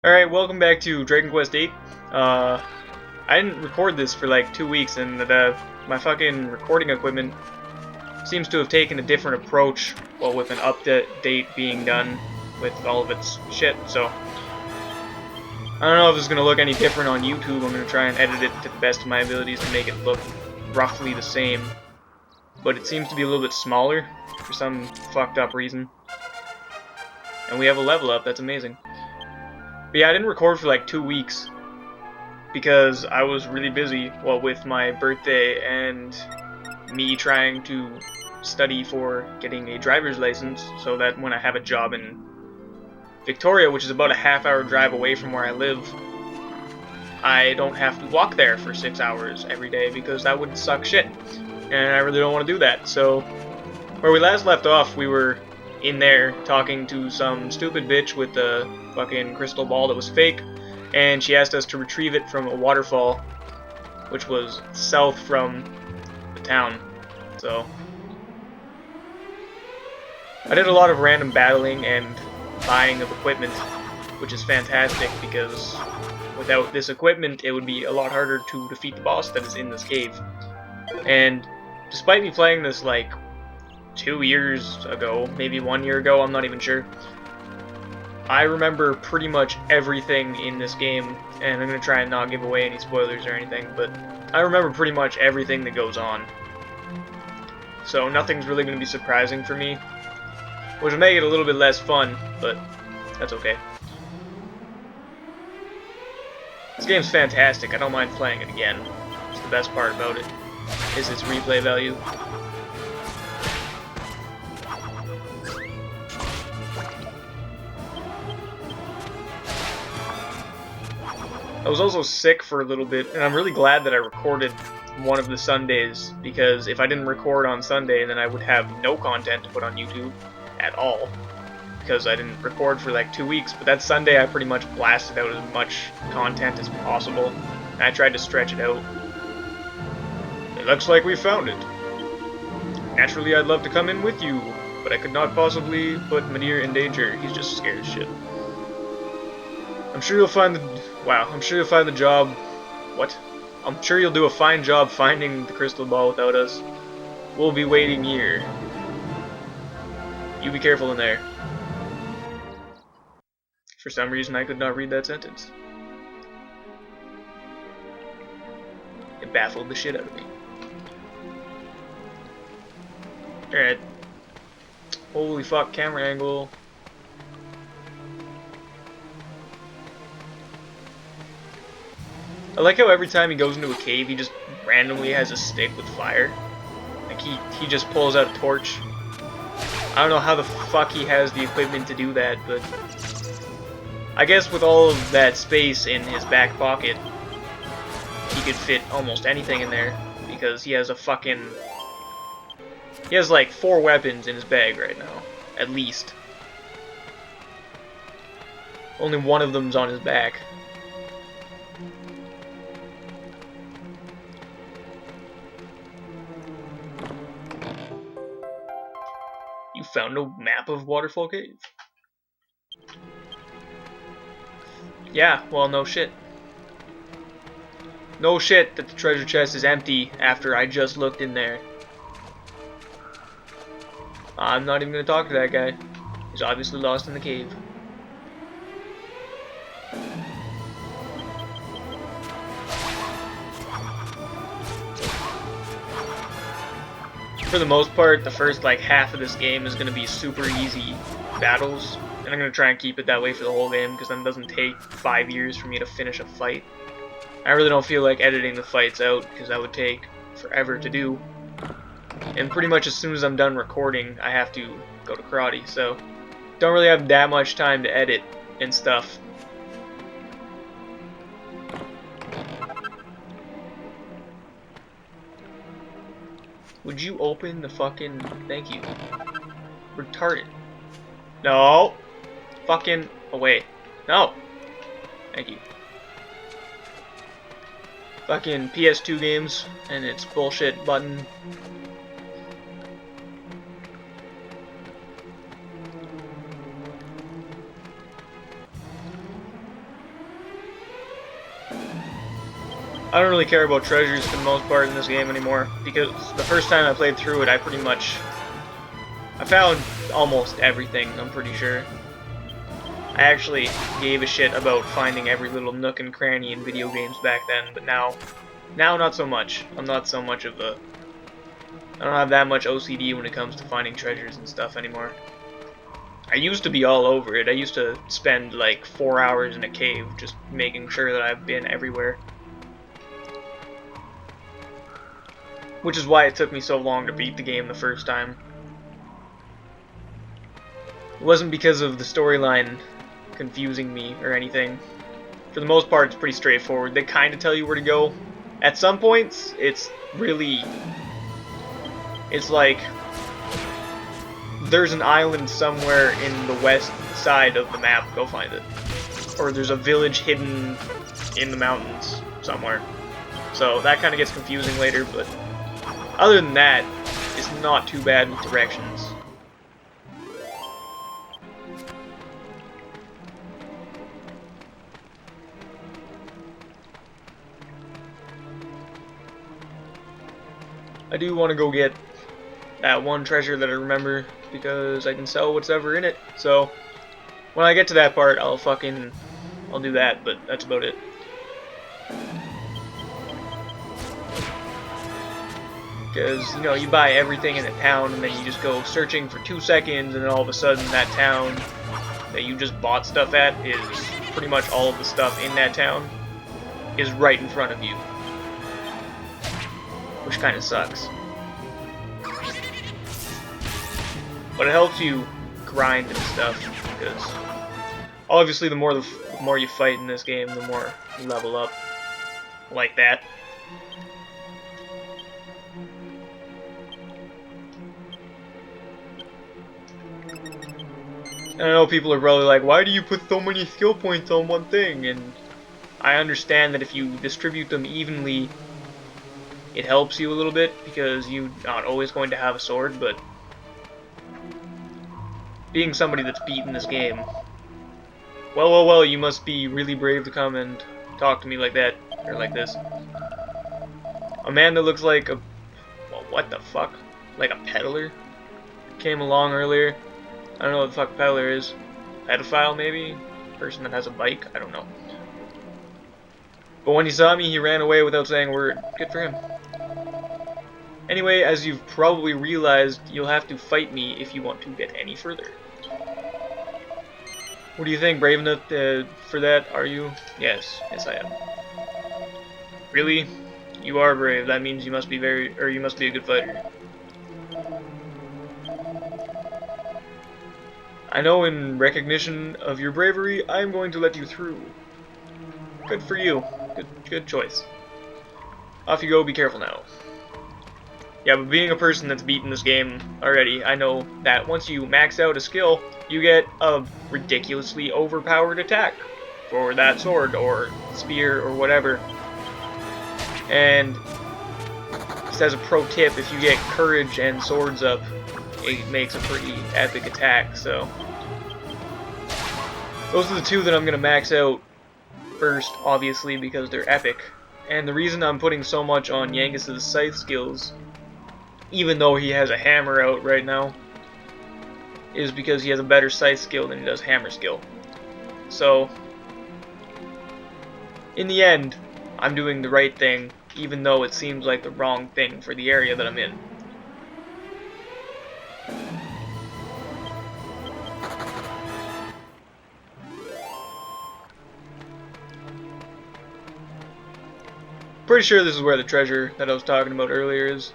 Alright, welcome back to Dragon Quest VIII. I didn't record this for like 2 weeks, and my fucking recording equipment seems to have taken a different approach, well, with an update being done with all of its shit, so I don't know if it's going to look any different on YouTube. I'm going to try and edit it to the best of my abilities to make it look roughly the same, but it seems to be a little bit smaller for some fucked up reason. And we have a level up, that's amazing. But yeah, I didn't record for like 2 weeks because I was really busy, well, with my birthday and me trying to study for getting a driver's license so that when I have a job in Victoria, which is about a half-hour drive away from where I live, I don't have to walk there for 6 hours every day because that would suck shit. And I really don't want to do that. So, where we last left off, we were in there talking to some stupid bitch with the fucking crystal ball that was fake, and she asked us to retrieve it from a waterfall which was south from the town. So I did a lot of random battling and buying of equipment, which is fantastic because without this equipment it would be a lot harder to defeat the boss that is in this cave. And despite me playing this like 2 years ago, maybe 1 year ago, I'm not even sure, I remember pretty much everything in this game, and I'm going to try and not give away any spoilers or anything, but I remember pretty much everything that goes on. So nothing's really going to be surprising for me, which will make it a little bit less fun, but that's okay. This game's fantastic. I don't mind playing it again. It's the best part about it, is its replay value. I was also sick for a little bit, and I'm really glad that I recorded one of the Sundays, because if I didn't record on Sunday, then I would have no content to put on YouTube at all, because I didn't record for like 2 weeks. But that Sunday I pretty much blasted out as much content as possible, and I tried to stretch it out. It looks like we found it. Naturally, I'd love to come in with you, but I could not possibly put Manir in danger. He's just scared as shit. I'm sure you'll find the job. What? I'm sure you'll do a fine job finding the crystal ball without us. We'll be waiting here. You be careful in there. For some reason, I could not read that sentence. It baffled the shit out of me. Alright. Holy fuck, camera angle. I like how every time he goes into a cave, he just randomly has a stick with fire. Like, he just pulls out a torch. I don't know how the fuck he has the equipment to do that, but I guess with all of that space in his back pocket, he could fit almost anything in there, because he has he has like 4 weapons in his bag right now, at least. Only one of them's on his back. You found a map of Waterfall Cave. Yeah, well, no shit. No shit that the treasure chest is empty after I just looked in there. I'm not even gonna talk to that guy. He's obviously lost in the cave. For the most part, the first like half of this game is gonna be super easy battles, and I'm gonna try and keep it that way for the whole game, because then it doesn't take 5 years for me to finish a fight. I really don't feel like editing the fights out, because that would take forever to do. And pretty much as soon as I'm done recording, I have to go to karate, so don't really have that much time to edit and stuff. Would you open the fucking... Thank you. Retarded. No! Fucking away. No! Thank you. Fucking PS2 games and its bullshit button. I don't really care about treasures for the most part in this game anymore, because the first time I played through it, I found almost everything, I'm pretty sure. I actually gave a shit about finding every little nook and cranny in video games back then, but now not so much. I'm not so much of a... I don't have that much OCD when it comes to finding treasures and stuff anymore. I used to be all over it. I used to spend like 4 hours in a cave just making sure that I've been everywhere. Which is why it took me so long to beat the game the first time. It wasn't because of the storyline confusing me or anything. For the most part, it's pretty straightforward. They kind of tell you where to go. At some points, it's like there's an island somewhere in the west side of the map, go find it. Or there's a village hidden in the mountains somewhere. So that kind of gets confusing later, but other than that, it's not too bad with directions. I do want to go get that one treasure that I remember, because I can sell whatever in it. So when I get to that part, I'll do that, but that's about it. Because, you know, you buy everything in a town and then you just go searching for 2 seconds, and then all of a sudden that town that you just bought stuff at is pretty much all of the stuff in that town is right in front of you. Which kind of sucks. But it helps you grind and stuff, because obviously the more you fight in this game, the more you level up. Like that. And I know people are probably like, why do you put so many skill points on one thing? And I understand that if you distribute them evenly, it helps you a little bit, because you're not always going to have a sword, but being somebody that's beaten this game, well, you must be really brave to come and talk to me like that, or like this. A man that looks like a... well, what the fuck? Like a peddler? Came along earlier. I don't know what the fuck a peddler is. Pedophile, maybe? Person that has a bike? I don't know. But when he saw me, he ran away without saying a word. Good for him. Anyway, as you've probably realized, you'll have to fight me if you want to get any further. What do you think? Brave enough for that? Are you? Yes I am. Really? You are brave. That means you must be you must be a good fighter. I know, in recognition of your bravery, I am going to let you through. Good for you. Good choice. Off you go, be careful now. Yeah, but being a person that's beaten this game already, I know that once you max out a skill, you get a ridiculously overpowered attack for that sword or spear or whatever. And just as a pro tip, if you get courage and swords up, it makes a pretty epic attack. So those are the two that I'm going to max out first, obviously, because they're epic. And the reason I'm putting so much on Yankees' scythe skills, even though he has a hammer out right now, is because he has a better scythe skill than he does hammer skill. So, in the end, I'm doing the right thing, even though it seems like the wrong thing for the area that I'm in. Pretty sure this is where the treasure that I was talking about earlier is.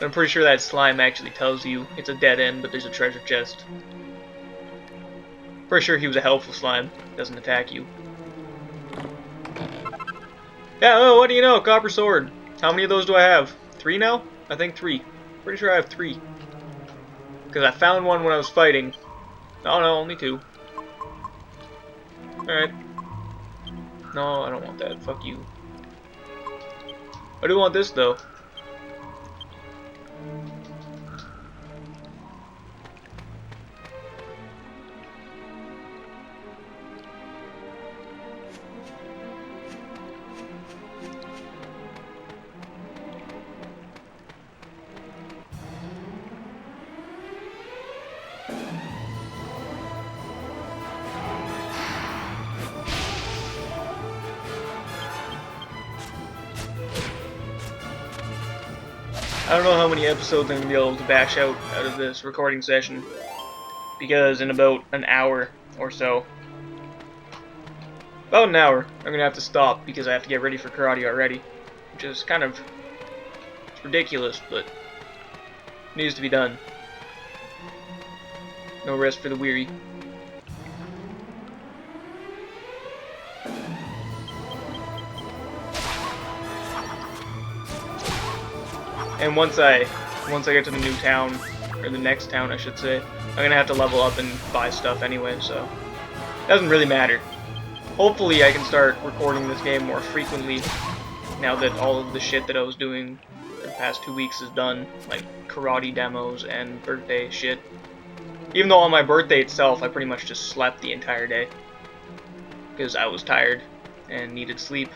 I'm pretty sure that slime actually tells you it's a dead end, but there's a treasure chest. Pretty sure he was a helpful slime. Doesn't attack you. Yeah, oh, what do you know? Copper sword. How many of those do I have? 3 now? I think 3. Pretty sure I have 3. Because I found one when I was fighting. Oh no, only 2. Alright. No, I don't want that. Fuck you. I do want this, though. I don't know how many episodes I'm going to be able to bash out of this recording session, because in about an hour or so, about an hour, I'm going to have to stop because I have to get ready for karate already, which is kind of ridiculous, but needs to be done. No rest for the weary. And once I get to the new town, or the next town I should say, I'm gonna have to level up and buy stuff anyway, so it doesn't really matter. Hopefully I can start recording this game more frequently now that all of the shit that I was doing for the past 2 weeks is done, like karate demos and birthday shit. Even though on my birthday itself I pretty much just slept the entire day because I was tired and needed sleep.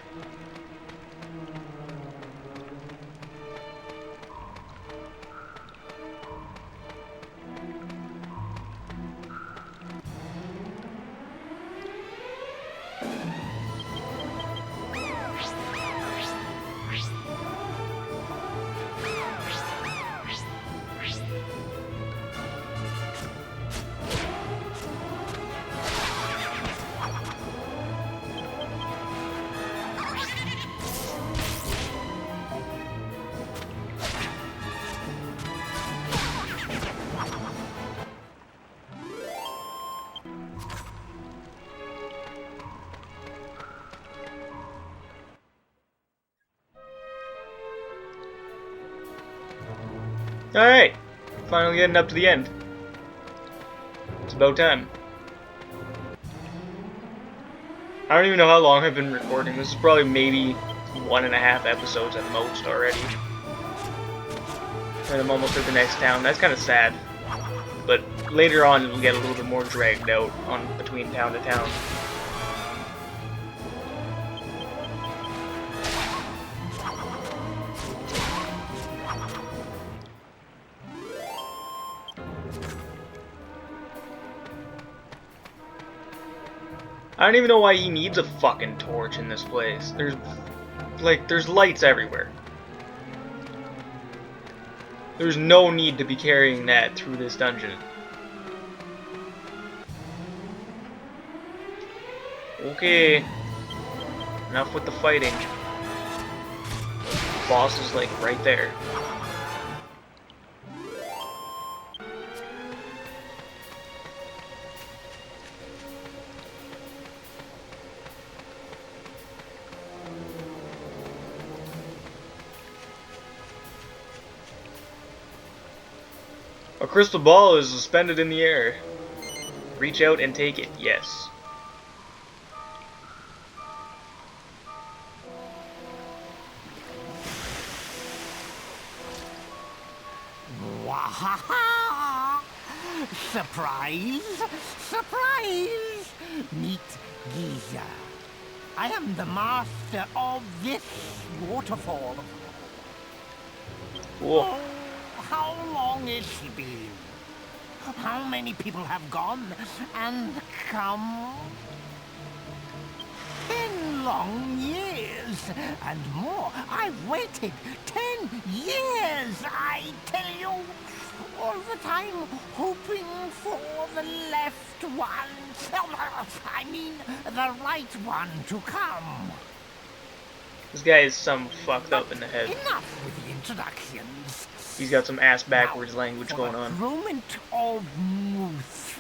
Alright, finally getting up to the end. It's about time. I don't even know how long I've been recording. This is probably maybe 1.5 episodes at most already. And I'm almost at the next town. That's kind of sad. But later on it'll get a little bit more dragged out on between town to town. I don't even know why he needs a fucking torch in this place. There's lights everywhere. There's no need to be carrying that through this dungeon. Okay. Enough with the fighting. The boss is like right there. A crystal ball is suspended in the air. Reach out and take it, yes. Wahaha! Surprise! Surprise! Meet Giza. I am the master of this waterfall. Cool. Oh, how long has she been? How many people have gone and come? 10 long years and more. I've waited 10 years, I tell you. All the time hoping for the left one. I mean, the right one to come. This guy is some fucked up in the head. Enough with the introductions. He's got some ass backwards language going on. Moment of Muth.